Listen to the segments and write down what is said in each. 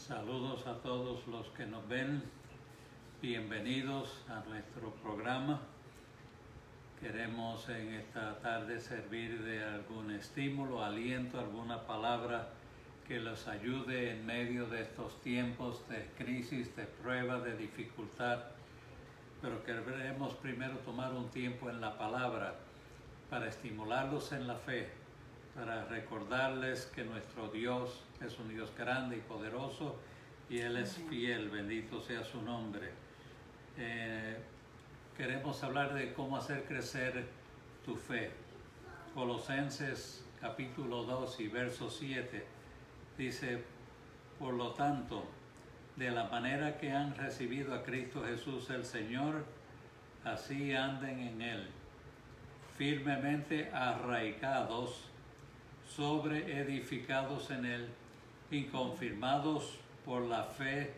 Saludos a todos los que nos ven, bienvenidos a nuestro programa. Queremos en esta tarde servir de algún estímulo, aliento, alguna palabra que los ayude en medio de estos tiempos de crisis, de prueba, de dificultad. Pero queremos primero tomar un tiempo en la palabra para estimularlos en la fe, para recordarles que nuestro Dios es un Dios grande y poderoso y Él es fiel, bendito sea su nombre. Queremos hablar de cómo hacer crecer tu fe. Colosenses capítulo 2 y verso 7 dice: por lo tanto, de la manera que han recibido a Cristo Jesús el Señor, así anden en Él, firmemente arraigados, sobreedificados en Él y confirmados por la fe,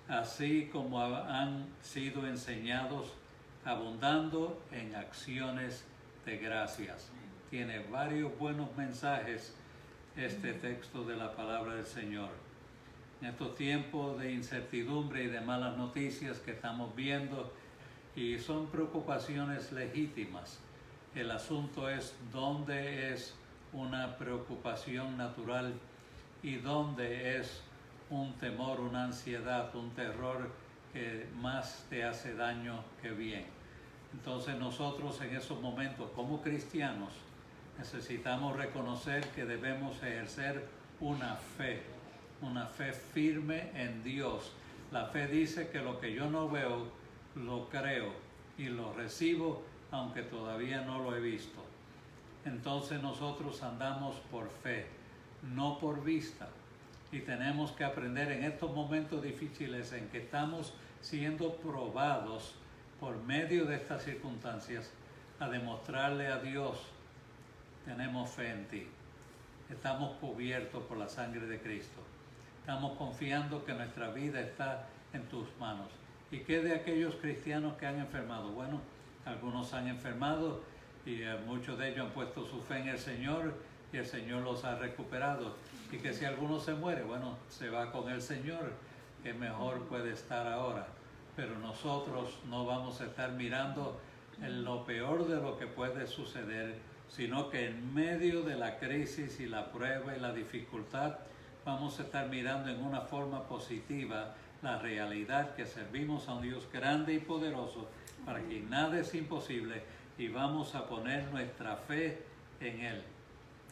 así como han sido enseñados, abundando en acciones de gracias. Tiene varios buenos mensajes este texto de la palabra del Señor. En estos tiempos de incertidumbre y de malas noticias que estamos viendo, y son preocupaciones legítimas, el asunto es dónde es una preocupación natural y dónde es un temor, una ansiedad, un terror que más te hace daño que bien. Entonces nosotros en esos momentos como cristianos necesitamos reconocer que debemos ejercer una fe firme en Dios. La fe dice que lo que yo no veo, lo creo y lo recibo aunque todavía no lo he visto. Entonces nosotros andamos por fe, no por vista. Y tenemos que aprender en estos momentos difíciles en que estamos siendo probados por medio de estas circunstancias a demostrarle a Dios: tenemos fe en ti. Estamos cubiertos por la sangre de Cristo. Estamos confiando que nuestra vida está en tus manos. ¿Y qué de aquellos cristianos que han enfermado? Bueno, algunos han enfermado y muchos de ellos han puesto su fe en el Señor y el Señor los ha recuperado. Y que si alguno se muere, bueno, se va con el Señor, que mejor puede estar ahora. Pero nosotros no vamos a estar mirando en lo peor de lo que puede suceder, sino que en medio de la crisis y la prueba y la dificultad, vamos a estar mirando en una forma positiva la realidad que servimos a un Dios grande y poderoso, para que nada es imposible, y vamos a poner nuestra fe en Él.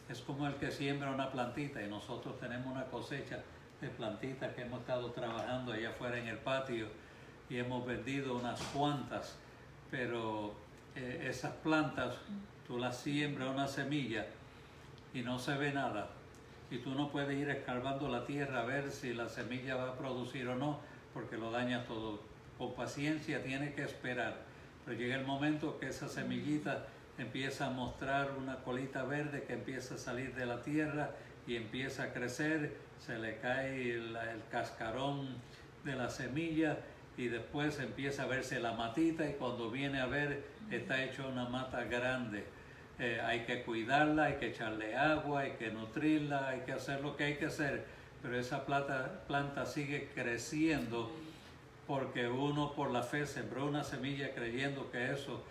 Es como el que siembra una plantita, y nosotros tenemos una cosecha de plantitas que hemos estado trabajando allá afuera en el patio y hemos vendido unas cuantas, pero esas plantas tú las siembras una semilla y no se ve nada, y tú no puedes ir escarbando la tierra a ver si la semilla va a producir o no, porque lo daña todo. Con paciencia tiene que esperar, pero llega el momento que esa semillita empieza a mostrar una colita verde que empieza a salir de la tierra y empieza a crecer, se le cae el cascarón de la semilla y después empieza a verse la matita, y cuando viene a ver está hecho una mata grande. Hay que cuidarla, hay que echarle agua, hay que nutrirla, hay que hacer lo que hay que hacer, pero esa planta sigue creciendo porque uno por la fe sembró una semilla creyendo que eso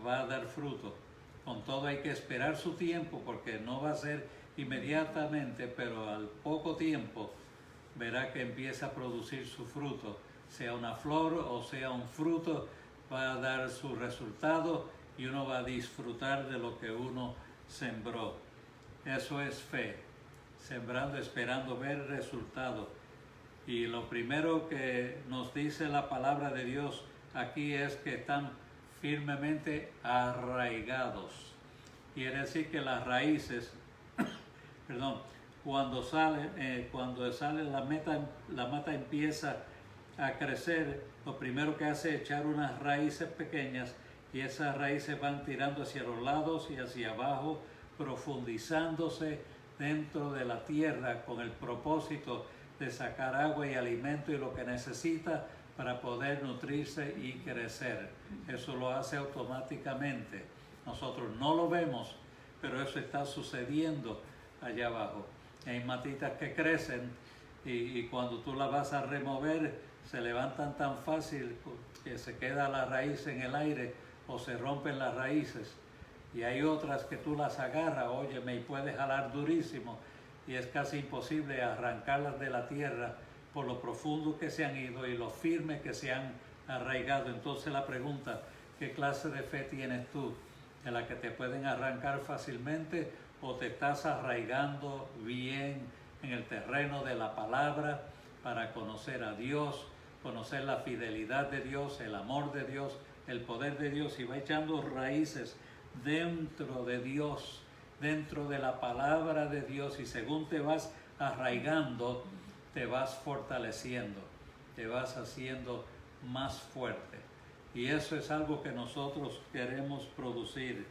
va a dar fruto. Con todo hay que esperar su tiempo, porque no va a ser inmediatamente, pero al poco tiempo verá que empieza a producir su fruto. Sea una flor o sea un fruto, va a dar su resultado y uno va a disfrutar de lo que uno sembró. Eso es fe, sembrando, esperando ver resultados. Y lo primero que nos dice la palabra de Dios aquí es que están firmemente arraigados. Quiere decir que las raíces, cuando sale la mata empieza a crecer, lo primero que hace es echar unas raíces pequeñas, y esas raíces van tirando hacia los lados y hacia abajo, profundizándose dentro de la tierra con el propósito de sacar agua y alimento y lo que necesita para poder nutrirse y crecer. Eso lo hace automáticamente. Nosotros no lo vemos, pero eso está sucediendo allá abajo. Hay matitas que crecen y cuando tú la vas a remover se levantan tan fácil que se queda la raíz en el aire o se rompen las raíces. Y hay otras que tú las agarras, óyeme, y puedes jalar durísimo y es casi imposible arrancarlas de la tierra por lo profundo que se han ido y lo firme que se han arraigado. Entonces la pregunta, ¿qué clase de fe tienes tú? ¿En la que te pueden arrancar fácilmente o te estás arraigando bien en el terreno de la palabra para conocer a Dios, conocer la fidelidad de Dios, el amor de Dios, el poder de Dios, y va echando raíces dentro de Dios, dentro de la palabra de Dios, y según te vas arraigando, te vas fortaleciendo, te vas haciendo más fuerte. Y eso es algo que nosotros queremos producir.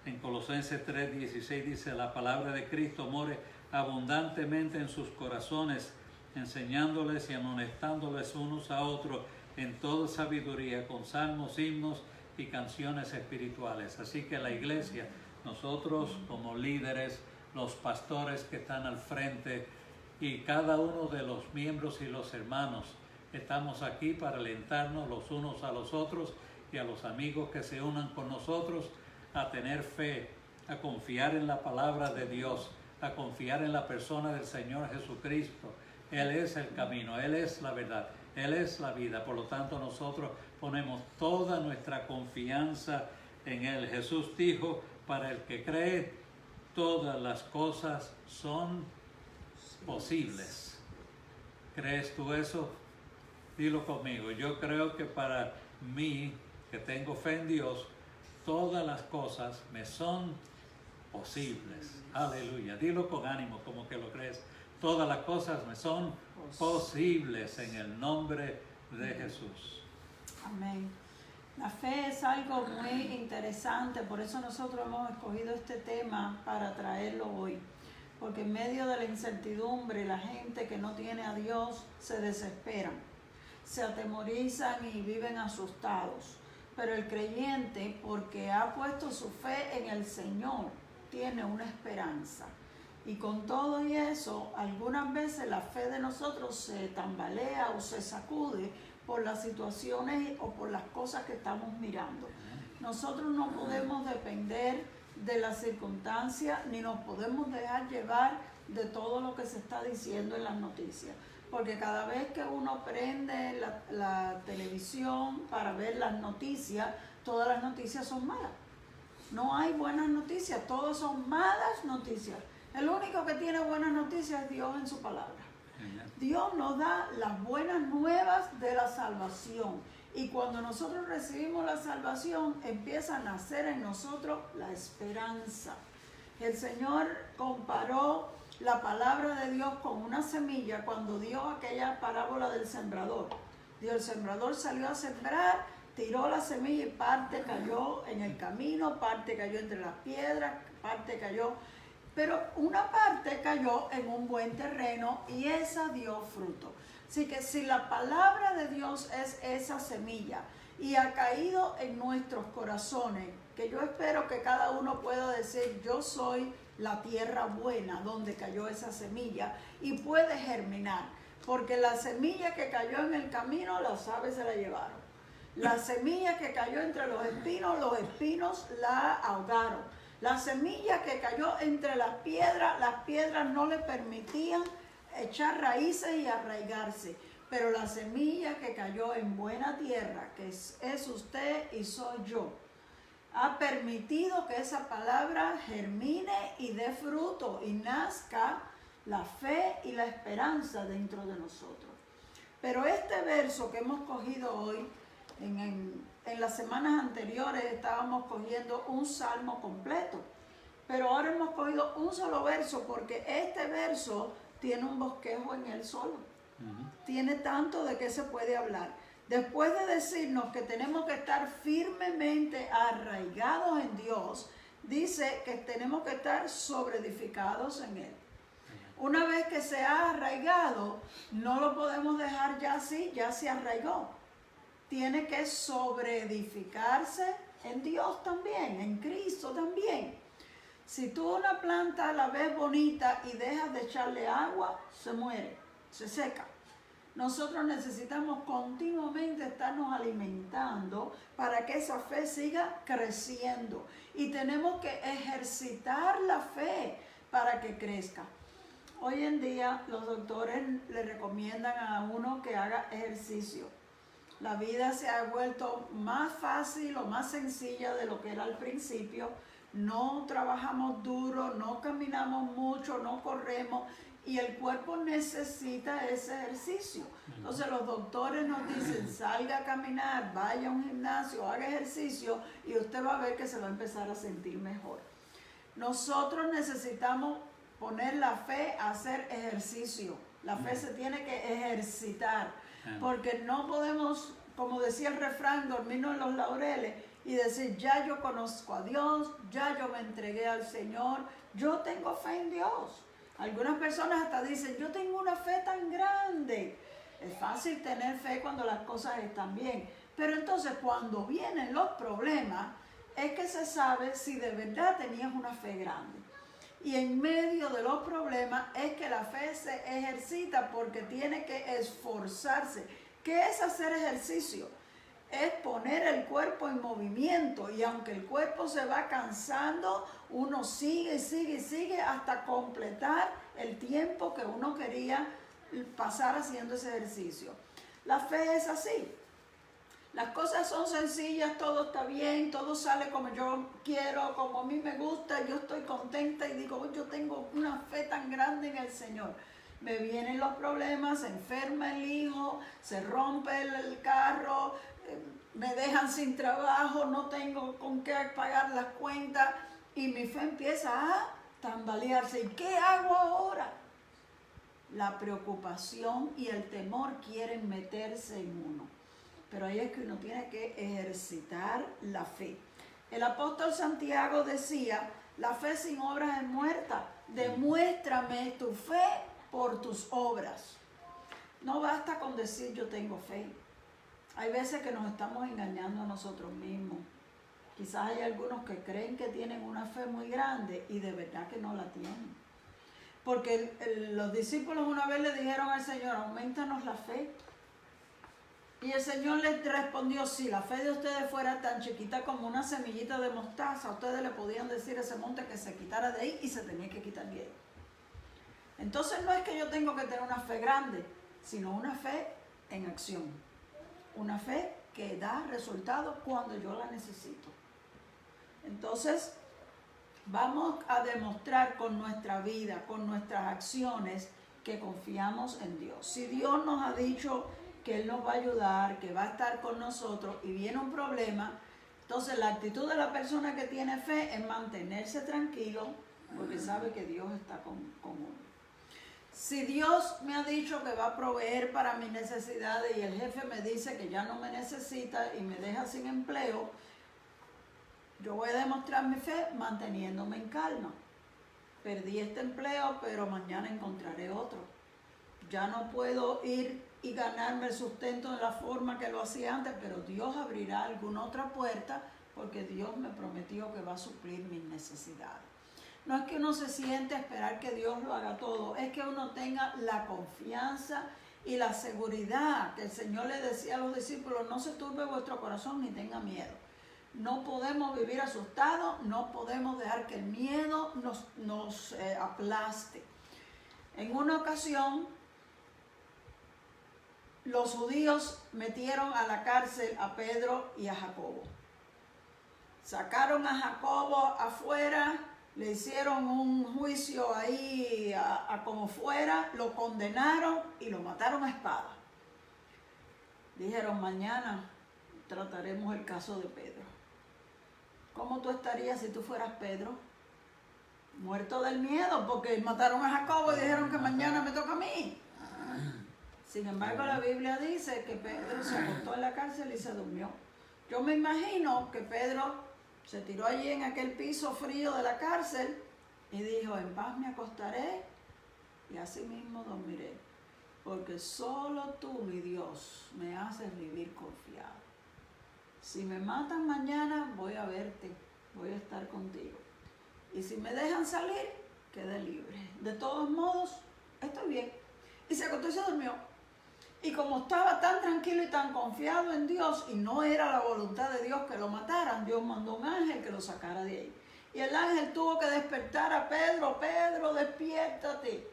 En Colosenses 3:16 dice, la palabra de Cristo more abundantemente en sus corazones, enseñándoles y amonestándoles unos a otros en toda sabiduría, con salmos, himnos y canciones espirituales. Así que la iglesia, nosotros como líderes, los pastores que están al frente y cada uno de los miembros y los hermanos, estamos aquí para alentarnos los unos a los otros y a los amigos que se unan con nosotros a tener fe, a confiar en la palabra de Dios, a confiar en la persona del Señor Jesucristo. Él es el camino, Él es la verdad, Él es la vida. Por lo tanto, nosotros ponemos toda nuestra confianza en Él. Jesús dijo, para el que cree, todas las cosas son posibles. ¿Crees tú eso? Dilo conmigo. Yo creo que para mí, que tengo fe en Dios, todas las cosas me son posibles. Aleluya. Dilo con ánimo, como que lo crees. Todas las cosas me son posibles en el nombre de Jesús. Amén. La fe es algo muy interesante, por eso nosotros hemos escogido este tema para traerlo hoy. Porque en medio de la incertidumbre, la gente que no tiene a Dios se desesperan, se atemorizan y viven asustados. Pero el creyente, porque ha puesto su fe en el Señor, tiene una esperanza. Y con todo y eso, algunas veces la fe de nosotros se tambalea o se sacude por las situaciones o por las cosas que estamos mirando. Nosotros no podemos depender de las circunstancias ni nos podemos dejar llevar de todo lo que se está diciendo en las noticias. Porque cada vez que uno prende la televisión para ver las noticias, todas las noticias son malas. No hay buenas noticias, todas son malas noticias. El único que tiene buenas noticias es Dios en su palabra. Dios nos da las buenas nuevas de la salvación. Y cuando nosotros recibimos la salvación, empieza a nacer en nosotros la esperanza. El Señor comparó la palabra de Dios con una semilla cuando dio aquella parábola del sembrador. El sembrador salió a sembrar, tiró la semilla y parte cayó en el camino, parte cayó entre las piedras, parte cayó... Pero una parte cayó en un buen terreno y esa dio fruto. Así que si la palabra de Dios es esa semilla y ha caído en nuestros corazones, que yo espero que cada uno pueda decir, yo soy la tierra buena donde cayó esa semilla y puede germinar. Porque la semilla que cayó en el camino, las aves se la llevaron. La semilla que cayó entre los espinos la ahogaron. La semilla que cayó entre las piedras no le permitían echar raíces y arraigarse. Pero la semilla que cayó en buena tierra, que es usted y soy yo, ha permitido que esa palabra germine y dé fruto y nazca la fe y la esperanza dentro de nosotros. Pero este verso que hemos cogido hoy, en las semanas anteriores estábamos cogiendo un salmo completo, pero ahora hemos cogido un solo verso porque este verso tiene un bosquejo en él solo. Tiene tanto de qué se puede hablar. Después de decirnos que tenemos que estar firmemente arraigados en Dios, dice que tenemos que estar sobreedificados en Él. Una vez que se ha arraigado, no lo podemos dejar ya así, ya se arraigó. Tiene que sobreedificarse en Dios también, en Cristo también. Si tú una planta la ves bonita y dejas de echarle agua, se muere, se seca. Nosotros necesitamos continuamente estarnos alimentando para que esa fe siga creciendo. Y tenemos que ejercitar la fe para que crezca. Hoy en día los doctores le recomiendan a uno que haga ejercicio. La vida se ha vuelto más fácil o más sencilla de lo que era al principio. No trabajamos duro, no caminamos mucho, no corremos y el cuerpo necesita ese ejercicio. Entonces los doctores nos dicen, salga a caminar, vaya a un gimnasio, haga ejercicio y usted va a ver que se va a empezar a sentir mejor. Nosotros necesitamos poner la fe a hacer ejercicio. La fe se tiene que ejercitar, porque no podemos, como decía el refrán, dormirnos en los laureles y decir, ya yo conozco a Dios, ya yo me entregué al Señor, yo tengo fe en Dios. Algunas personas hasta dicen, yo tengo una fe tan grande. Es fácil tener fe cuando las cosas están bien, pero entonces cuando vienen los problemas, es que se sabe si de verdad tenías una fe grande. Y en medio de los problemas es que la fe se ejercita porque tiene que esforzarse. ¿Qué es hacer ejercicio? Es poner el cuerpo en movimiento y aunque el cuerpo se va cansando, uno sigue hasta completar el tiempo que uno quería pasar haciendo ese ejercicio. La fe es así. Las cosas son sencillas, todo está bien, todo sale como yo quiero, como a mí me gusta, yo estoy contenta y digo, yo tengo una fe tan grande en el Señor. Me vienen los problemas, se enferma el hijo, se rompe el carro, me dejan sin trabajo, no tengo con qué pagar las cuentas y mi fe empieza a tambalearse. ¿Y qué hago ahora? La preocupación y el temor quieren meterse en uno. Pero ahí es que uno tiene que ejercitar la fe. El apóstol Santiago decía, la fe sin obras es muerta. Demuéstrame tu fe por tus obras. No basta con decir yo tengo fe. Hay veces que nos estamos engañando a nosotros mismos. Quizás hay algunos que creen que tienen una fe muy grande y de verdad que no la tienen. Porque los discípulos una vez le dijeron al Señor, aumentanos la fe. Y el Señor les respondió, si la fe de ustedes fuera tan chiquita como una semillita de mostaza, ustedes le podían decir a ese monte que se quitara de ahí y se tenía que quitar de ahí. Entonces no es que yo tengo que tener una fe grande, sino una fe en acción. Una fe que da resultados cuando yo la necesito. Entonces vamos a demostrar con nuestra vida, con nuestras acciones, que confiamos en Dios. Si Dios nos ha dicho que Él nos va a ayudar, que va a estar con nosotros y viene un problema, entonces la actitud de la persona que tiene fe es mantenerse tranquilo porque sabe que Dios está con uno. Si Dios me ha dicho que va a proveer para mis necesidades y el jefe me dice que ya no me necesita y me deja sin empleo, yo voy a demostrar mi fe manteniéndome en calma. Perdí este empleo, pero mañana encontraré otro. Ya no puedo ir y ganarme el sustento de la forma que lo hacía antes, pero Dios abrirá alguna otra puerta porque Dios me prometió que va a suplir mis necesidades. No es que uno se siente a esperar que Dios lo haga todo, es que uno tenga la confianza y la seguridad que el Señor le decía a los discípulos, no se turbe vuestro corazón ni tenga miedo. No podemos vivir asustados, no podemos dejar que el miedo nos aplaste. En una ocasión, los judíos metieron a la cárcel a Pedro y a Jacobo. Sacaron a Jacobo afuera, le hicieron un juicio ahí a como fuera, lo condenaron y lo mataron a espada. Dijeron, mañana trataremos el caso de Pedro. ¿Cómo tú estarías si tú fueras Pedro? Muerto del miedo porque mataron a Jacobo y dijeron que mañana me toca a mí. Sin embargo, la Biblia dice que Pedro se acostó en la cárcel y se durmió. Yo me imagino que Pedro se tiró allí en aquel piso frío de la cárcel y dijo, en paz me acostaré y así mismo dormiré, porque solo tú, mi Dios, me haces vivir confiado. Si me matan mañana, voy a verte, voy a estar contigo. Y si me dejan salir, quedé libre. De todos modos, estoy bien. y se acostó y se durmió. Y como estaba tan tranquilo y tan confiado en Dios, y no era la voluntad de Dios que lo mataran, Dios mandó un ángel que lo sacara de ahí. Y el ángel tuvo que despertar a Pedro. Pedro, despiértate.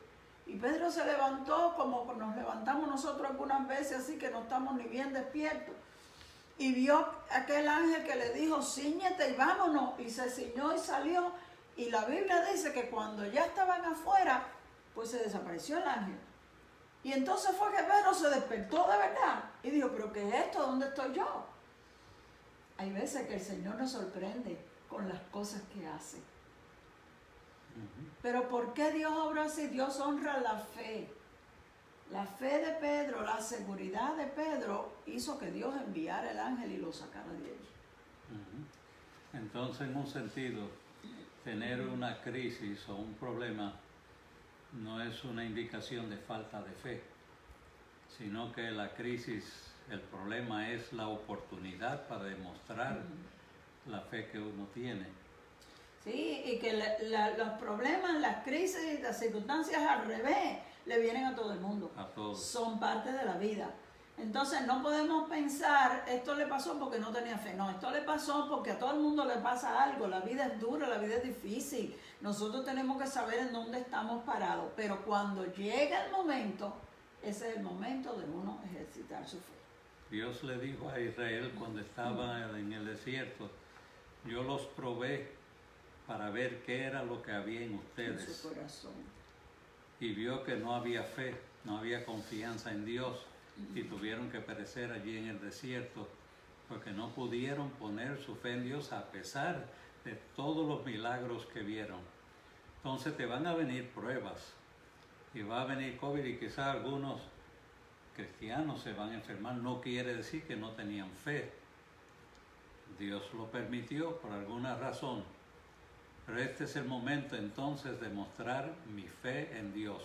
Y Pedro se levantó como nos levantamos nosotros algunas veces, así que no estamos ni bien despiertos. Y vio aquel ángel que le dijo, cíñete y vámonos. Y se ciñó y salió. Y la Biblia dice que cuando ya estaban afuera, pues se desapareció el ángel. Y entonces fue que Pedro se despertó de verdad. Y dijo, ¿pero qué es esto? ¿Dónde estoy yo? Hay veces que el Señor nos sorprende con las cosas que hace. Pero ¿por qué Dios obra así? Dios honra la fe. La fe de Pedro, la seguridad de Pedro hizo que Dios enviara el ángel y lo sacara de allí. Entonces, en un sentido, tener una crisis o un problema no es una indicación de falta de fe, sino que la crisis, el problema es la oportunidad para demostrar la fe que uno tiene. Sí, y que los problemas, las crisis, las circunstancias al revés le vienen a todo el mundo. A todos. Son parte de la vida. Entonces no podemos pensar, esto le pasó porque no tenía fe. No, esto le pasó porque a todo el mundo le pasa algo. La vida es dura, la vida es difícil. Nosotros tenemos que saber en dónde estamos parados. Pero cuando llega el momento, ese es el momento de uno ejercitar su fe. Dios le dijo a Israel cuando estaba en el desierto, yo los probé para ver qué era lo que había en ustedes. En su corazón. Y vio que no había fe, no había confianza en Dios y tuvieron que perecer allí en el desierto porque no pudieron poner su fe en Dios a pesar de todos los milagros que vieron. Entonces te van a venir pruebas y va a venir COVID y quizás algunos cristianos se van a enfermar. No quiere decir que no tenían fe. Dios lo permitió por alguna razón. Pero este es el momento entonces de mostrar mi fe en Dios.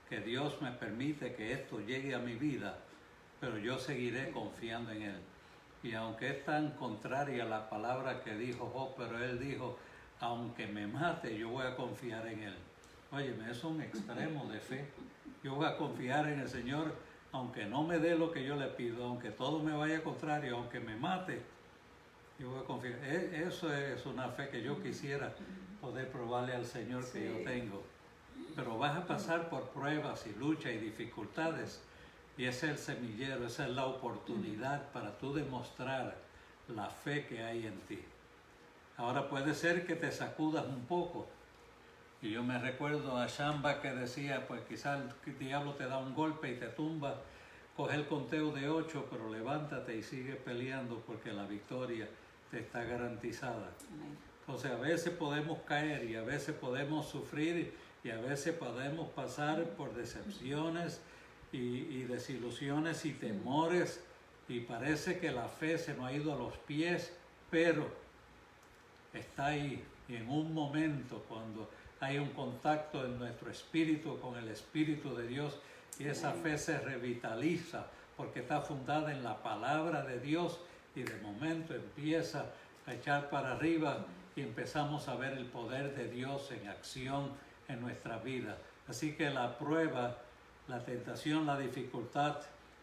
Que Dios me permite que esto llegue a mi vida, pero yo seguiré confiando en Él. Y aunque es tan contraria a la palabra que dijo Job, pero Él dijo, aunque me mate, yo voy a confiar en Él. Óyeme, es un extremo de fe. Yo voy a confiar en el Señor, aunque no me dé lo que yo le pido, aunque todo me vaya contrario, aunque me mate. Yo voy a confiar. Eso es una fe que yo quisiera poder probarle al Señor que yo tengo. Pero vas a pasar por pruebas y luchas y dificultades. Y ese es el semillero, esa es la oportunidad para tú demostrar la fe que hay en ti. Ahora puede ser que te sacudas un poco. Y yo me recuerdo a Shamba que decía, pues quizás el diablo te da un golpe y te tumba. Coge el conteo de 8, pero levántate y sigue peleando porque la victoria te está garantizada. Entonces a veces podemos caer y a veces podemos sufrir y a veces podemos pasar por decepciones y desilusiones y temores y parece que la fe se nos ha ido a los pies, pero está ahí y en un momento cuando hay un contacto en nuestro espíritu con el Espíritu de Dios y esa fe se revitaliza porque está fundada en la palabra de Dios y de momento empieza a echar para arriba y empezamos a ver el poder de Dios en acción en nuestra vida. Así que la prueba, la tentación, la dificultad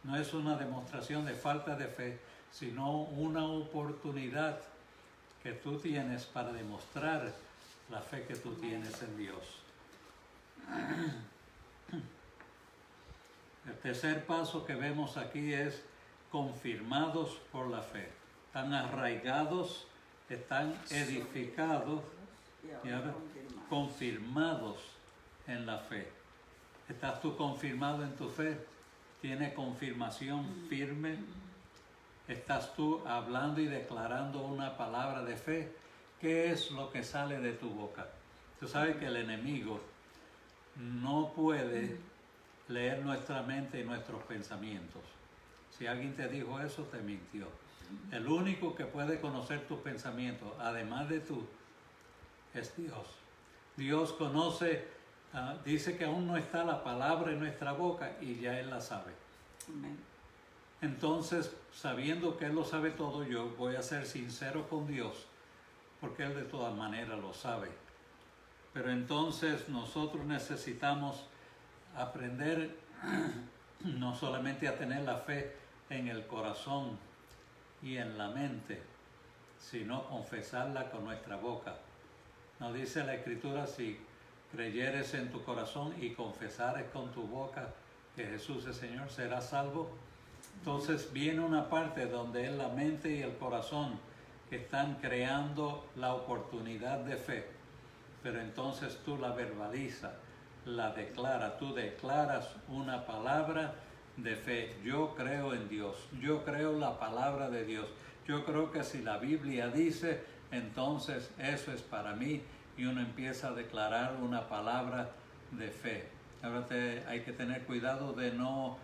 no es una demostración de falta de fe, sino una oportunidad que tú tienes para demostrar la fe que tú tienes en Dios. El tercer paso que vemos aquí es confirmados por la fe. Están arraigados, están edificados y ahora confirmados en la fe. ¿Estás tú confirmado en tu fe? ¿Tienes confirmación firme? ¿Estás tú hablando y declarando una palabra de fe? ¿Qué es lo que sale de tu boca? Tú sabes que el enemigo no puede leer nuestra mente y nuestros pensamientos. Si alguien te dijo eso, te mintió. El único que puede conocer tus pensamientos, además de tú, es Dios. Dios conoce, dice que aún no está la palabra en nuestra boca y ya Él la sabe. Amén. Entonces, sabiendo que Él lo sabe todo, yo voy a ser sincero con Dios, porque Él de todas maneras lo sabe. Pero entonces nosotros necesitamos aprender no solamente a tener la fe en el corazón y en la mente, sino confesarla con nuestra boca. Nos dice la Escritura, si creyeres en tu corazón y confesares con tu boca que Jesús es Señor, serás salvo. Entonces viene una parte donde es la mente y el corazón que están creando la oportunidad de fe, pero entonces tú la verbalizas, la declaras, tú declaras una palabra de fe. Yo creo en Dios, yo creo la palabra de Dios, yo creo que si la Biblia dice, entonces eso es para mí, y uno empieza a declarar una palabra de fe. Ahora hay que tener cuidado de no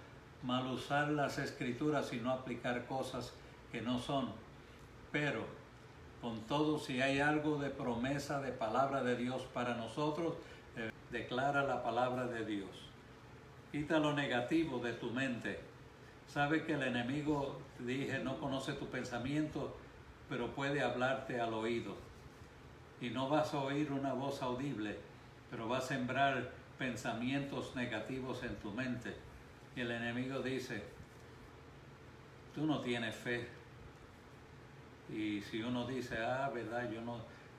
mal usar las escrituras y no aplicar cosas que no son, pero con todo, si hay algo de promesa de palabra de Dios para nosotros, declara la palabra de Dios. Quita lo negativo de tu mente. Sabe que el enemigo, dije, no conoce tu pensamiento, pero puede hablarte al oído. Y no vas a oír una voz audible, pero va a sembrar pensamientos negativos en tu mente. Y el enemigo dice, tú no tienes fe. Y si uno dice, verdad,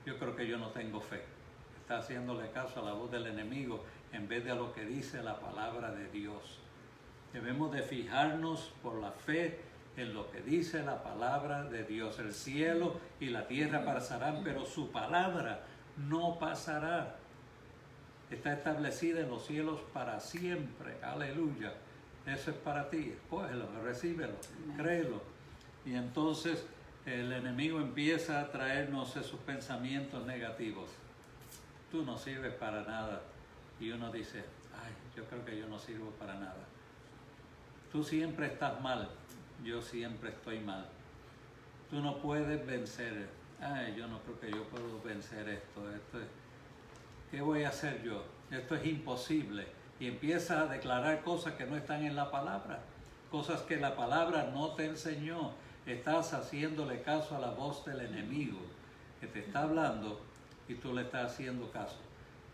yo creo que yo no tengo fe. Está haciéndole caso a la voz del enemigo en vez de a lo que dice la palabra de Dios. Debemos de fijarnos por la fe en lo que dice la palabra de Dios. El cielo y la tierra pasarán, pero su palabra no pasará. Está establecida en los cielos para siempre. Aleluya. Eso es para ti. Cógelo, recíbelo, créelo. Y entonces el enemigo empieza a traernos esos pensamientos negativos. Tú no sirves para nada. Y uno dice, yo creo que yo no sirvo para nada. Tú siempre estás mal. Yo siempre estoy mal. Tú no puedes vencer. Yo no creo que yo puedo vencer esto. ¿Qué voy a hacer yo? Esto es imposible. Y empieza a declarar cosas que no están en la palabra. Cosas que la palabra no te enseñó. Estás haciéndole caso a la voz del enemigo que te está hablando y tú le estás haciendo caso.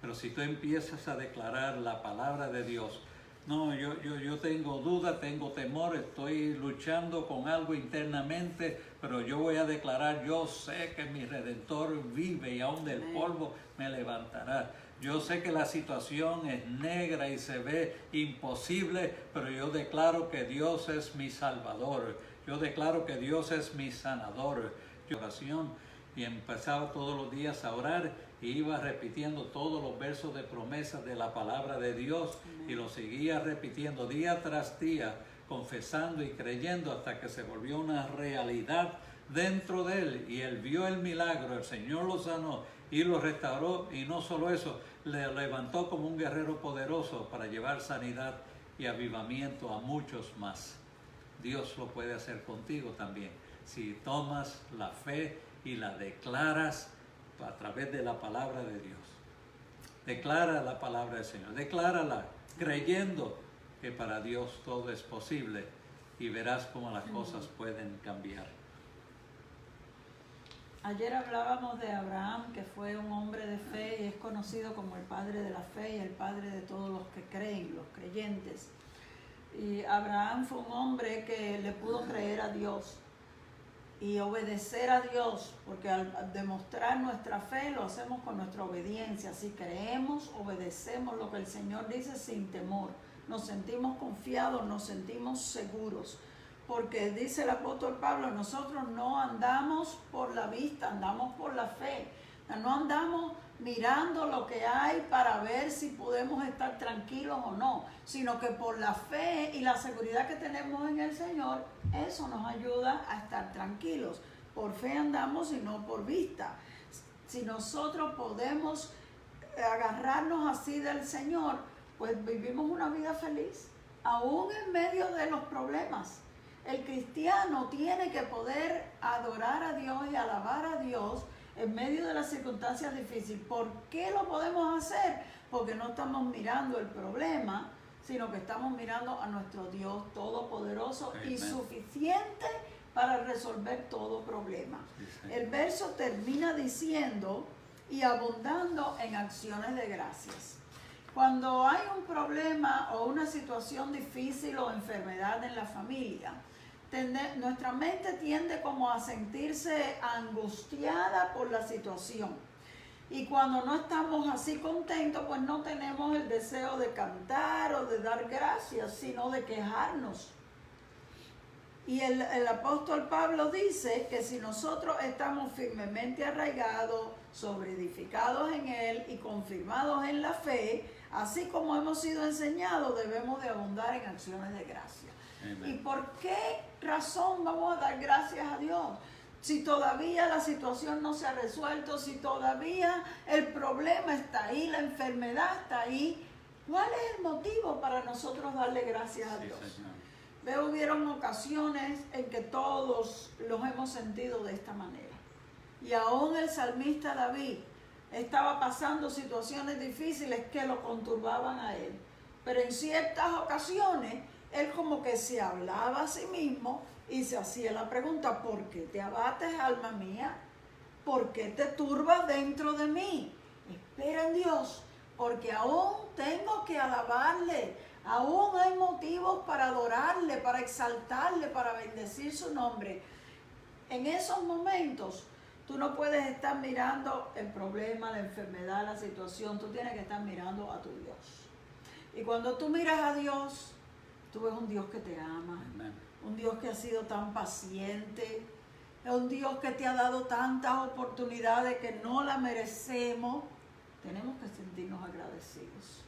Pero si tú empiezas a declarar la palabra de Dios, no, yo tengo duda, tengo temor, estoy luchando con algo internamente, pero yo voy a declarar, yo sé que mi Redentor vive y aún del polvo me levantará. Yo sé que la situación es negra y se ve imposible, pero yo declaro que Dios es mi Salvador. Yo declaro que Dios es mi sanador. Oración, y empezaba todos los días a orar y iba repitiendo todos los versos de promesas de la palabra de Dios. Amén. Y lo seguía repitiendo día tras día, confesando y creyendo hasta que se volvió una realidad dentro de él. Y él vio el milagro, el Señor lo sanó y lo restauró, y no solo eso, le levantó como un guerrero poderoso para llevar sanidad y avivamiento a muchos más. Dios lo puede hacer contigo también, si tomas la fe y la declaras a través de la palabra de Dios. Declara la palabra del Señor, declárala creyendo que para Dios todo es posible, y verás cómo las cosas pueden cambiar. Ayer hablábamos de Abraham, que fue un hombre de fe y es conocido como el padre de la fe y el padre de todos los que creen, los creyentes. Y Abraham fue un hombre que le pudo creer a Dios y obedecer a Dios, porque al demostrar nuestra fe lo hacemos con nuestra obediencia. Si creemos, obedecemos lo que el Señor dice sin temor. Nos sentimos confiados, nos sentimos seguros. Porque dice el apóstol Pablo, nosotros no andamos por la vista, andamos por la fe. No andamos mirando lo que hay para ver si podemos estar tranquilos o no, sino que por la fe y la seguridad que tenemos en el Señor, eso nos ayuda a estar tranquilos. Por fe andamos y no por vista. Si nosotros podemos agarrarnos así del Señor, pues vivimos una vida feliz, aún en medio de los problemas. El cristiano tiene que poder adorar a Dios y alabar a Dios en medio de las circunstancias difíciles. ¿Por qué lo podemos hacer? Porque no estamos mirando el problema, sino que estamos mirando a nuestro Dios todopoderoso y suficiente para resolver todo problema. El verso termina diciendo, y abundando en acciones de gracias. Cuando hay un problema o una situación difícil o enfermedad en la familia, nuestra mente tiende como a sentirse angustiada por la situación. Y cuando no estamos así contentos, pues no tenemos el deseo de cantar o de dar gracias, sino de quejarnos. Y el apóstol Pablo dice que si nosotros estamos firmemente arraigados, sobreedificados en él y confirmados en la fe, así como hemos sido enseñados, debemos de abundar en acciones de gracia. Amen. ¿Y por qué razón vamos a dar gracias a Dios? Si todavía la situación no se ha resuelto, si todavía el problema está ahí, la enfermedad está ahí, ¿cuál es el motivo para nosotros darle gracias a Dios? Hubieron ocasiones en que todos los hemos sentido de esta manera. Y aún el salmista David estaba pasando situaciones difíciles que lo conturbaban a él. Pero en ciertas ocasiones, él como que se hablaba a sí mismo y se hacía la pregunta: ¿por qué te abates, alma mía? ¿Por qué te turbas dentro de mí? Espera en Dios, porque aún tengo que alabarle. Aún hay motivos para adorarle, para exaltarle, para bendecir su nombre. En esos momentos, tú no puedes estar mirando el problema, la enfermedad, la situación. Tú tienes que estar mirando a tu Dios. Y cuando tú miras a Dios, tú ves un Dios que te ama. Amen. Un Dios que ha sido tan paciente. Un Dios que te ha dado tantas oportunidades que no la merecemos. Tenemos que sentirnos agradecidos.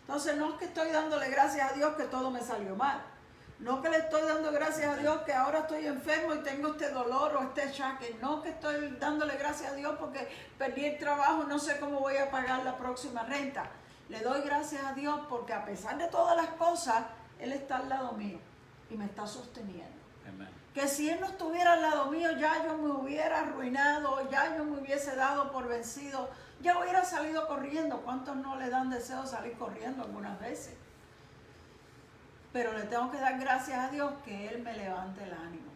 Entonces no es que estoy dándole gracias a Dios que todo me salió mal. No que le estoy dando gracias a Dios que ahora estoy enfermo y tengo este dolor o este achaque. No que estoy dándole gracias a Dios porque perdí el trabajo y no sé cómo voy a pagar la próxima renta. Le doy gracias a Dios porque a pesar de todas las cosas, Él está al lado mío y me está sosteniendo. Amen. Que si Él no estuviera al lado mío, ya yo me hubiera arruinado, ya yo me hubiese dado por vencido, ya hubiera salido corriendo. ¿Cuántos no le dan deseo salir corriendo algunas veces? Pero le tengo que dar gracias a Dios que Él me levante el ánimo.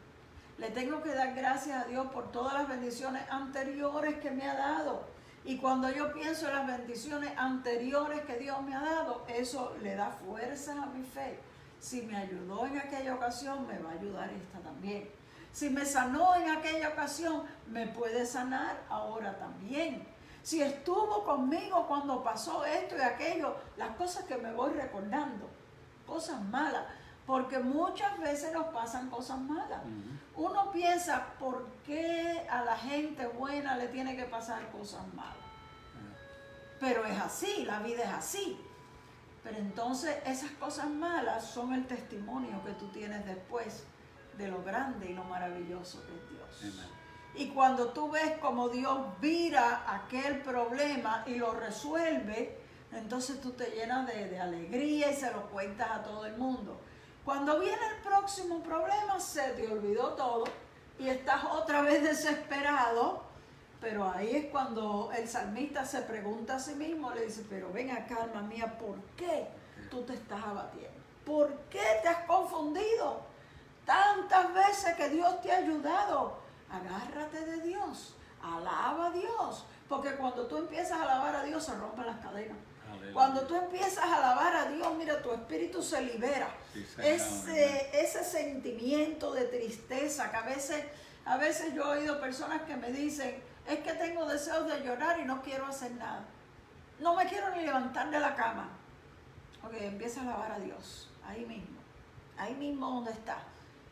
Le tengo que dar gracias a Dios por todas las bendiciones anteriores que me ha dado. Y cuando yo pienso en las bendiciones anteriores que Dios me ha dado, eso le da fuerza a mi fe. Si me ayudó en aquella ocasión, me va a ayudar esta también. Si me sanó en aquella ocasión, me puede sanar ahora también. Si estuvo conmigo cuando pasó esto y aquello, las cosas que me voy recordando, cosas malas, porque muchas veces nos pasan cosas malas. Uno piensa, ¿por qué a la gente buena le tiene que pasar cosas malas? Pero es así, la vida es así. Pero entonces esas cosas malas son el testimonio que tú tienes después de lo grande y lo maravilloso que es Dios. Amen. Y cuando tú ves cómo Dios vira aquel problema y lo resuelve, entonces tú te llenas de alegría y se lo cuentas a todo el mundo. Cuando viene el próximo problema, se te olvidó todo y estás otra vez desesperado. Pero ahí es cuando el salmista se pregunta a sí mismo, le dice: pero ven acá, alma mía, ¿por qué tú te estás abatiendo? ¿Por qué te has confundido? Tantas veces que Dios te ha ayudado. Agárrate de Dios, alaba a Dios, porque cuando tú empiezas a alabar a Dios se rompen las cadenas. Aleluya. Cuando tú empiezas a alabar a Dios, mira, tu espíritu se libera. Sí, ese sentimiento de tristeza que a veces yo he oído personas que me dicen: es que tengo deseos de llorar y no quiero hacer nada. No me quiero ni levantar de la cama. Ok, empieza a alabar a Dios, ahí mismo donde está.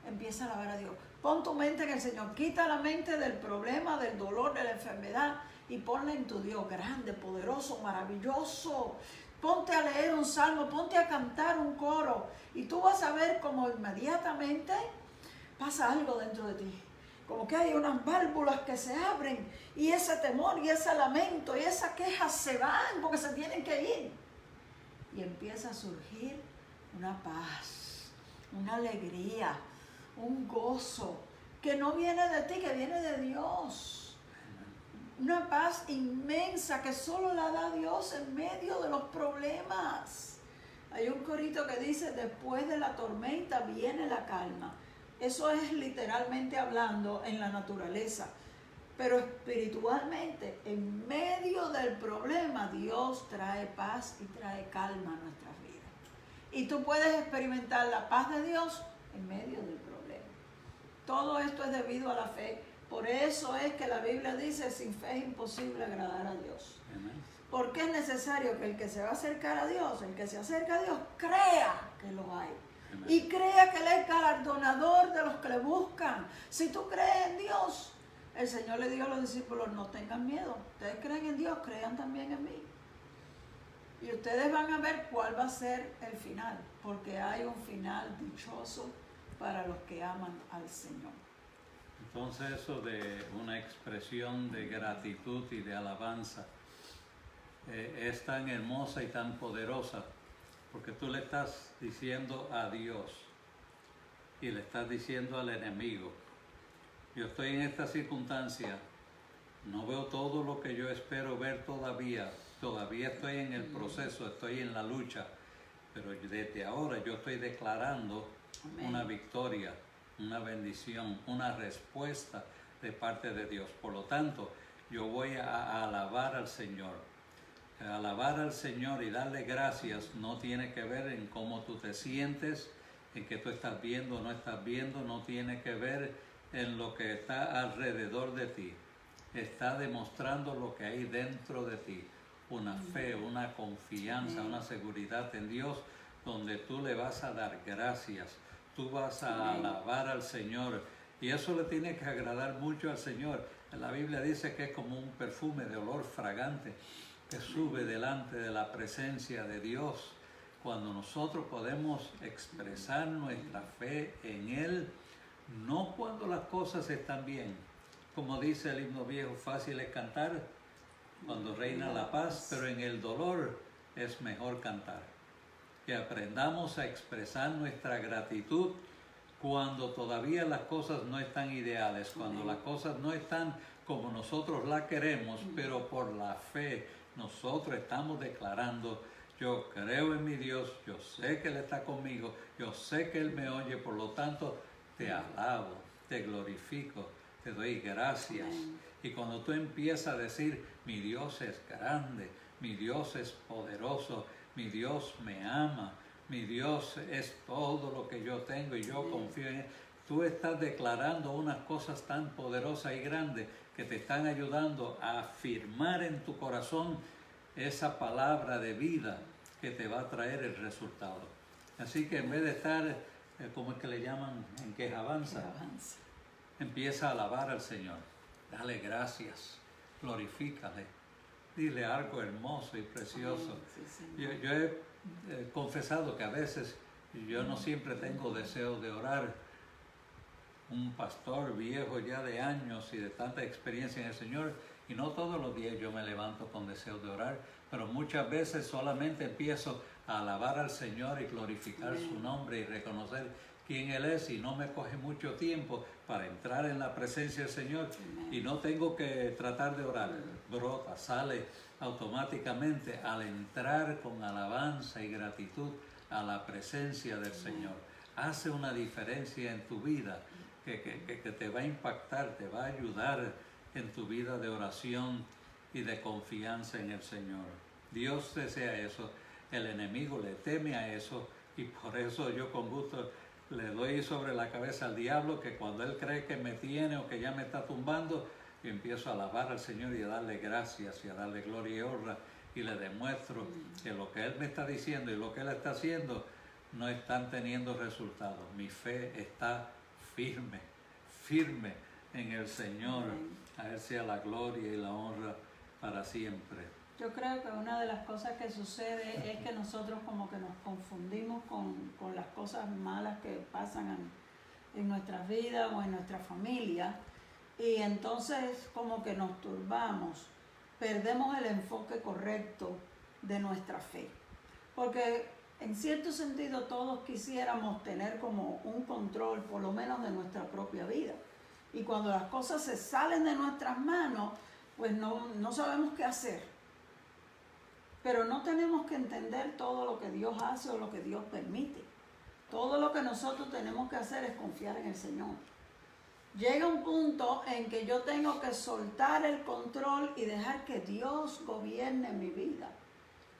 Empieza a alabar a Dios. Pon tu mente en el Señor. Quita la mente del problema, del dolor, de la enfermedad y ponla en tu Dios grande, poderoso, maravilloso. Ponte a leer un salmo, ponte a cantar un coro y tú vas a ver cómo inmediatamente pasa algo dentro de ti. Como que hay unas válvulas que se abren y ese temor y ese lamento y esa queja se van porque se tienen que ir. Y empieza a surgir una paz, una alegría, un gozo que no viene de ti, que viene de Dios. Una paz inmensa que solo la da Dios en medio de los problemas. Hay un corito que dice: después de la tormenta viene la calma. Eso es literalmente hablando en la naturaleza. Pero espiritualmente, en medio del problema, Dios trae paz y trae calma a nuestras vidas. Y tú puedes experimentar la paz de Dios en medio del problema. Todo esto es debido a la fe. Por eso es que la Biblia dice, sin fe es imposible agradar a Dios. Amén. Porque es necesario que el que se va a acercar a Dios, el que se acerca a Dios, crea que lo hay. Amén. Y crea que Él es galardonador de los que le buscan. Si tú crees en Dios, el Señor le dijo a los discípulos, no tengan miedo. Ustedes creen en Dios, crean también en mí. Y ustedes van a ver cuál va a ser el final. Porque hay un final dichoso para los que aman al Señor. Entonces eso de una expresión de gratitud y de alabanza es tan hermosa y tan poderosa, porque tú le estás diciendo a Dios y le estás diciendo al enemigo, yo estoy en esta circunstancia, no veo todo lo que yo espero ver todavía estoy en el proceso, estoy en la lucha, pero desde ahora yo estoy declarando Amén. una victoria, una bendición, una respuesta de parte de Dios. Por lo tanto, yo voy a alabar al Señor. Alabar al Señor y darle gracias no tiene que ver en cómo tú te sientes, en que tú estás viendo o no estás viendo, no tiene que ver en lo que está alrededor de ti. Está demostrando lo que hay dentro de ti, una fe, una confianza, una seguridad en Dios, donde tú le vas a dar gracias, tú vas a alabar al Señor, y eso le tiene que agradar mucho al Señor. La Biblia dice que es como un perfume de olor fragante que sube delante de la presencia de Dios. Cuando nosotros podemos expresar nuestra fe en Él, no cuando las cosas están bien, como dice el himno viejo, fácil es cantar cuando reina la paz, pero en el dolor es mejor cantar. Que aprendamos a expresar nuestra gratitud cuando todavía las cosas no están ideales, cuando las cosas no están como nosotros las queremos, pero por la fe nosotros estamos declarando, yo creo en mi Dios, yo sé que Él está conmigo, yo sé que Él me oye, por lo tanto te alabo, te glorifico, te doy gracias. Y cuando tú empiezas a decir, mi Dios es grande, mi Dios es poderoso, mi Dios me ama, mi Dios es todo lo que yo tengo y yo confío en Él. Tú estás declarando unas cosas tan poderosas y grandes que te están ayudando a afirmar en tu corazón esa palabra de vida que te va a traer el resultado. Así que en vez de estar, ¿cómo es que le llaman? En quejabanza, empieza a alabar al Señor. Dale gracias, glorifícale, dile algo hermoso y precioso. Yo he confesado que a veces yo no siempre tengo deseo de orar. Un pastor viejo ya de años y de tanta experiencia en el Señor, y no todos los días yo me levanto con deseo de orar, pero muchas veces solamente empiezo a alabar al Señor y glorificar su nombre y reconocer quién Él es, y no me coge mucho tiempo para entrar en la presencia del Señor y no tengo que tratar de orar, brota, sale automáticamente al entrar con alabanza y gratitud a la presencia del Señor. Hace una diferencia en tu vida que te va a impactar, te va a ayudar en tu vida de oración y de confianza en el Señor. Dios desea eso, el enemigo le teme a eso, y por eso yo con gusto le doy sobre la cabeza al diablo, que cuando él cree que me tiene o que ya me está tumbando, yo empiezo a alabar al Señor y a darle gracias y a darle gloria y honra, y le demuestro que lo que Él me está diciendo y lo que Él está haciendo no están teniendo resultados. Mi fe está firme, firme en el Señor. A Él sea la gloria y la honra para siempre. Yo creo que una de las cosas que sucede es que nosotros como que nos confundimos con las cosas malas que pasan en nuestras vidas o en nuestra familia, y entonces como que nos turbamos, perdemos el enfoque correcto de nuestra fe, porque en cierto sentido todos quisiéramos tener como un control por lo menos de nuestra propia vida, y cuando las cosas se salen de nuestras manos, pues no sabemos qué hacer. Pero no tenemos que entender todo lo que Dios hace o lo que Dios permite. Todo lo que nosotros tenemos que hacer es confiar en el Señor. llega un punto en que yo tengo que soltar el control y dejar que Dios gobierne mi vida.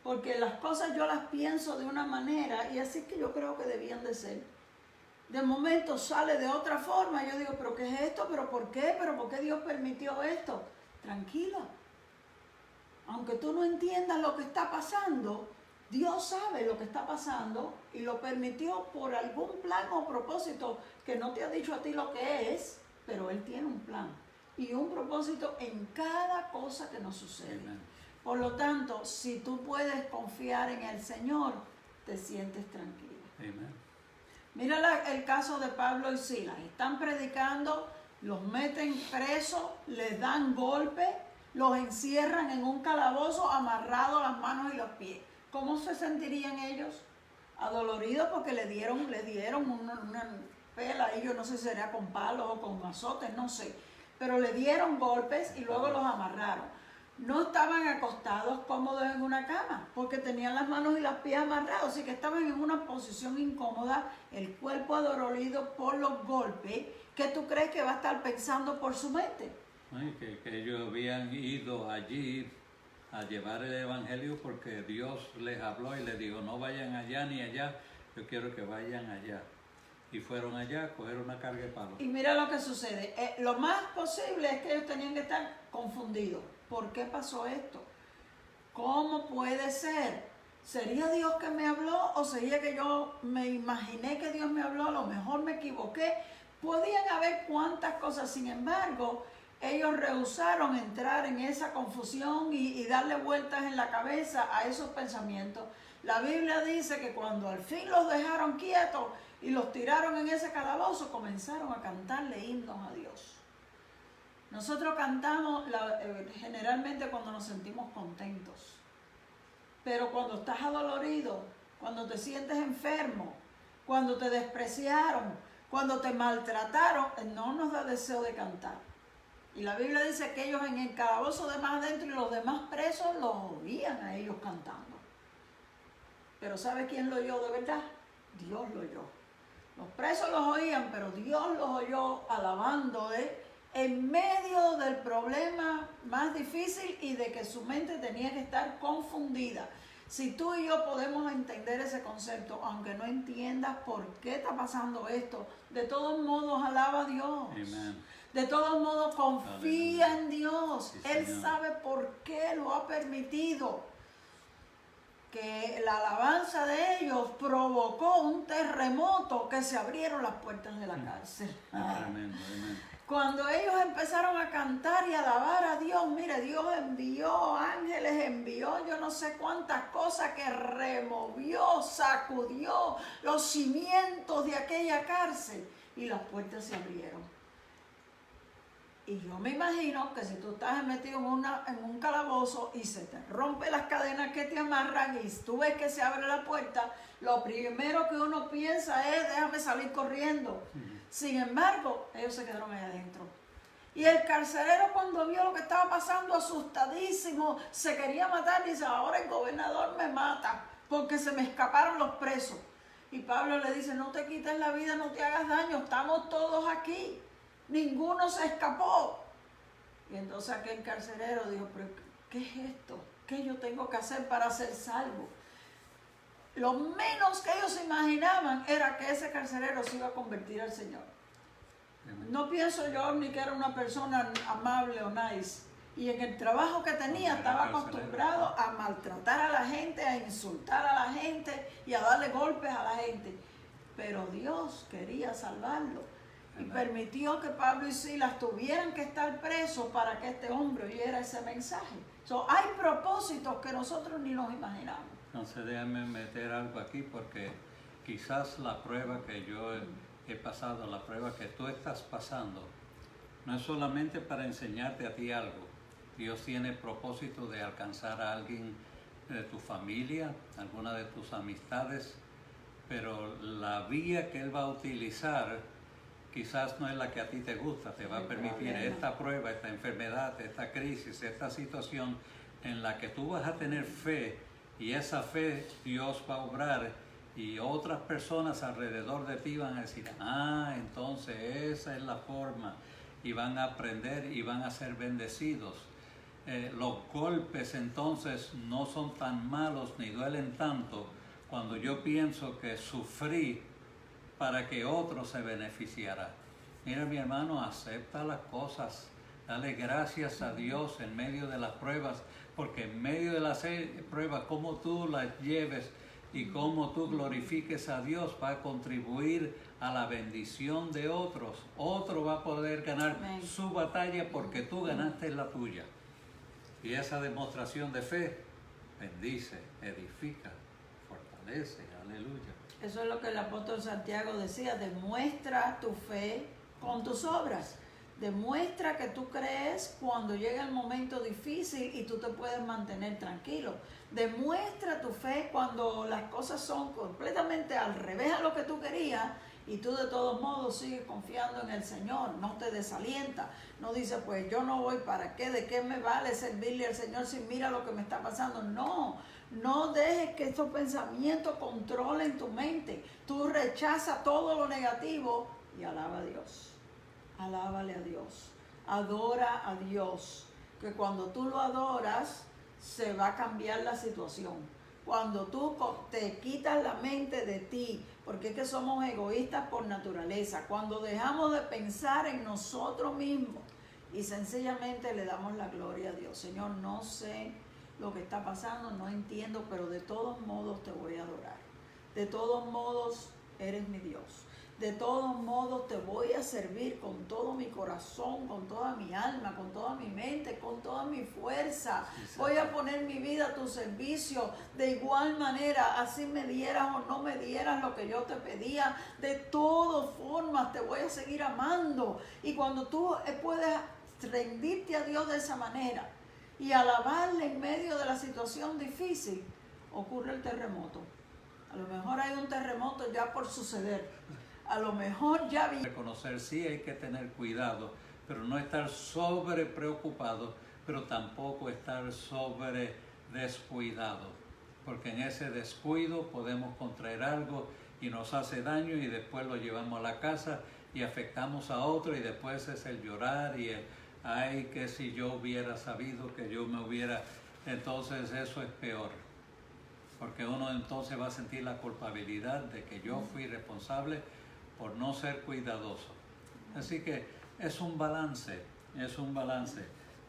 Porque las cosas yo las pienso de una manera y así que yo creo que debían de ser. De momento sale de otra forma y yo digo, ¿pero qué es esto? ¿Pero por qué? ¿Pero por qué Dios permitió esto? Tranquila. Aunque tú no entiendas lo que está pasando, Dios sabe lo que está pasando y lo permitió por algún plan o propósito que no te ha dicho a ti lo que es, pero Él tiene un plan y un propósito en cada cosa que nos sucede. Amen. Por lo tanto, si tú puedes confiar en el Señor, te sientes tranquilo. Amen. Mira el caso de Pablo y Silas. Están predicando, los meten presos, les dan golpes, los encierran en un calabozo amarrado las manos y los pies. ¿Cómo se sentirían ellos? Adoloridos porque le dieron una pela ahí, yo no sé si sería con palos o con azotes, no sé. Pero le dieron golpes y luego los amarraron. No estaban acostados cómodos en una cama porque tenían las manos y los pies amarrados, así que estaban en una posición incómoda, el cuerpo adolorido por los golpes. ¿Qué tú crees que va a estar pensando por su mente? Ay, que ellos habían ido allí a llevar el evangelio porque Dios les habló y les dijo, no vayan allá ni allá, yo quiero que vayan allá. Y fueron allá a coger una carga de palos. Y mira lo que sucede. Lo más posible es que ellos tenían que estar confundidos. ¿Por qué pasó esto? ¿Cómo puede ser? ¿Sería Dios que me habló o sería que yo me imaginé que Dios me habló? A lo mejor me equivoqué. Podían haber cuantas cosas, sin embargo, ellos rehusaron entrar en esa confusión y darle vueltas en la cabeza a esos pensamientos. La Biblia dice que cuando al fin los dejaron quietos y los tiraron en ese calabozo, comenzaron a cantarle himnos a Dios. Nosotros cantamos generalmente cuando nos sentimos contentos, pero cuando estás adolorido, cuando te sientes enfermo, cuando te despreciaron, cuando te maltrataron, no nos da deseo de cantar. Y la Biblia dice que ellos en el calabozo de más adentro y los demás presos los oían a ellos cantando. Pero ¿sabe quién lo oyó de verdad? Dios lo oyó. Los presos los oían, pero Dios los oyó alabando en medio del problema más difícil y de que su mente tenía que estar confundida. Si tú y yo podemos entender ese concepto, aunque no entiendas por qué está pasando esto, de todos modos alaba a Dios. Amen. De todos modos confía en Dios. Sí, Él Señor. sabe por qué lo ha permitido. Que la alabanza de ellos provocó un terremoto que se abrieron las puertas de la cárcel. Tremendo, amen. Cuando ellos empezaron a cantar y a alabar a Dios, mire, Dios envió ángeles, envió yo no sé cuántas cosas que removió, sacudió los cimientos de aquella cárcel y las puertas se abrieron. Y yo me imagino que si tú estás metido en un calabozo y se te rompen las cadenas que te amarran y tú ves que se abre la puerta, lo primero que uno piensa es, déjame salir corriendo. Sin embargo, ellos se quedaron ahí adentro. Y el carcelero cuando vio lo que estaba pasando, asustadísimo, se quería matar, dice, ahora el gobernador me mata porque se me escaparon los presos. Y Pablo le dice, no te quites la vida, no te hagas daño, estamos todos aquí. Ninguno se escapó. Y entonces aquel carcelero dijo, pero ¿qué es esto? ¿Qué yo tengo que hacer para ser salvo? Lo menos que ellos imaginaban era que ese carcelero se iba a convertir al Señor. No pienso yo ni que era una persona amable o nice. Y en el trabajo que tenía estaba acostumbrado a maltratar a la gente, a insultar a la gente y a darle golpes a la gente. Pero Dios quería salvarlo. Y permitió que Pablo y Silas tuvieran que estar presos para que este hombre oyera ese mensaje. Hay propósitos que nosotros ni nos imaginamos. Entonces déjame meter algo aquí porque quizás la prueba que yo he pasado, la prueba que tú estás pasando, no es solamente para enseñarte a ti algo. Dios tiene propósito de alcanzar a alguien de tu familia, alguna de tus amistades, pero la vía que Él va a utilizar quizás no es la que a ti te gusta, te va a permitir esta prueba, esta enfermedad, esta crisis, esta situación en la que tú vas a tener fe y esa fe Dios va a obrar y otras personas alrededor de ti van a decir, entonces esa es la forma, y van a aprender y van a ser bendecidos. Los golpes entonces no son tan malos ni duelen tanto cuando yo pienso que sufrí para que otro se beneficiara. Mira, mi hermano, acepta las cosas, dale gracias a Dios en medio de las pruebas, porque en medio de las pruebas, como tú las lleves y como tú glorifiques a Dios, va a contribuir a la bendición de otros. Otro va a poder ganar su batalla porque tú ganaste la tuya. Y esa demostración de fe bendice, edifica, fortalece. Aleluya. Eso es lo que el apóstol Santiago decía, demuestra tu fe con tus obras. Demuestra que tú crees cuando llega el momento difícil y tú te puedes mantener tranquilo. Demuestra tu fe cuando las cosas son completamente al revés a lo que tú querías y tú de todos modos sigues confiando en el Señor. No te desalienta. No dices, pues yo no voy, ¿para qué? ¿De qué me vale servirle al Señor si mira lo que me está pasando? No dejes que estos pensamientos controlen tu mente. Tú rechazas todo lo negativo y alaba a Dios. Alábale a Dios, adora a Dios, que cuando tú lo adoras se va a cambiar la situación. Cuando tú te quitas la mente de ti, porque es que somos egoístas por naturaleza, cuando dejamos de pensar en nosotros mismos y sencillamente le damos la gloria a Dios. Señor, no sé lo que está pasando, no entiendo, pero de todos modos te voy a adorar. De todos modos eres mi Dios. De todos modos te voy a servir con todo mi corazón, con toda mi alma, con toda mi mente, con toda mi fuerza. Voy a poner mi vida a tu servicio. De igual manera, así me dieras o no me dieras lo que yo te pedía, de todas formas te voy a seguir amando. Y cuando tú puedes rendirte a Dios de esa manera y alabarle en medio de la situación difícil, ocurre el terremoto. A lo mejor hay un terremoto ya por suceder. A lo mejor ya vi. Reconocer, sí hay que tener cuidado, pero no estar sobre preocupado, pero tampoco estar sobre descuidado, porque en ese descuido podemos contraer algo y nos hace daño y después lo llevamos a la casa y afectamos a otro y después es el llorar y el, ay, que si yo hubiera sabido, que yo me hubiera, entonces eso es peor. Porque uno entonces va a sentir la culpabilidad de que yo fui responsable por no ser cuidadoso. Así que es un balance,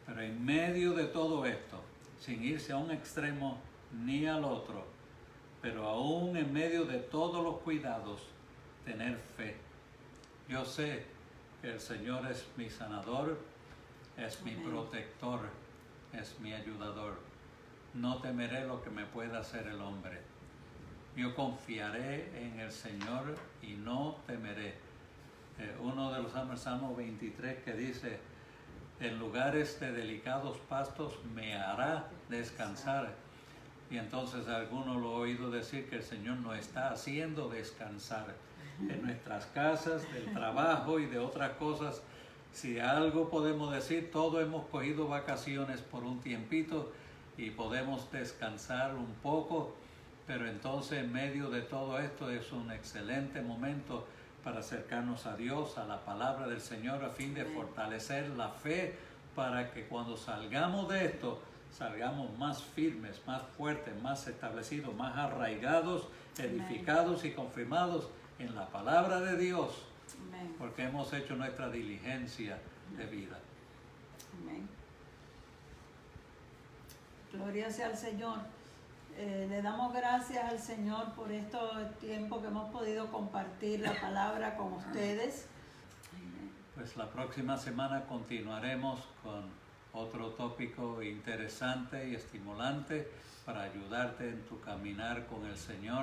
pero en medio de todo esto, sin irse a un extremo ni al otro, pero aún en medio de todos los cuidados, tener fe. Yo sé que el Señor es mi sanador, es mi protector, es mi ayudador. No temeré lo que me pueda hacer el hombre. Yo confiaré en el Señor y no temeré. Uno de los salmos, Salmo 23, que dice, en lugares de delicados pastos me hará descansar. Y entonces algunos lo he oído decir que el Señor nos está haciendo descansar en nuestras casas, del trabajo y de otras cosas. Si algo podemos decir, todos hemos cogido vacaciones por un tiempito y podemos descansar un poco. Pero entonces en medio de todo esto es un excelente momento para acercarnos a Dios, a la palabra del Señor, a fin de fortalecer la fe para que cuando salgamos de esto, salgamos más firmes, más fuertes, más establecidos, más arraigados, edificados y confirmados en la palabra de Dios, porque hemos hecho nuestra diligencia de vida. Amén. Gloria sea al Señor. Le damos gracias al Señor por este tiempo que hemos podido compartir la palabra con ustedes. Pues la próxima semana continuaremos con otro tópico interesante y estimulante para ayudarte en tu caminar con el Señor.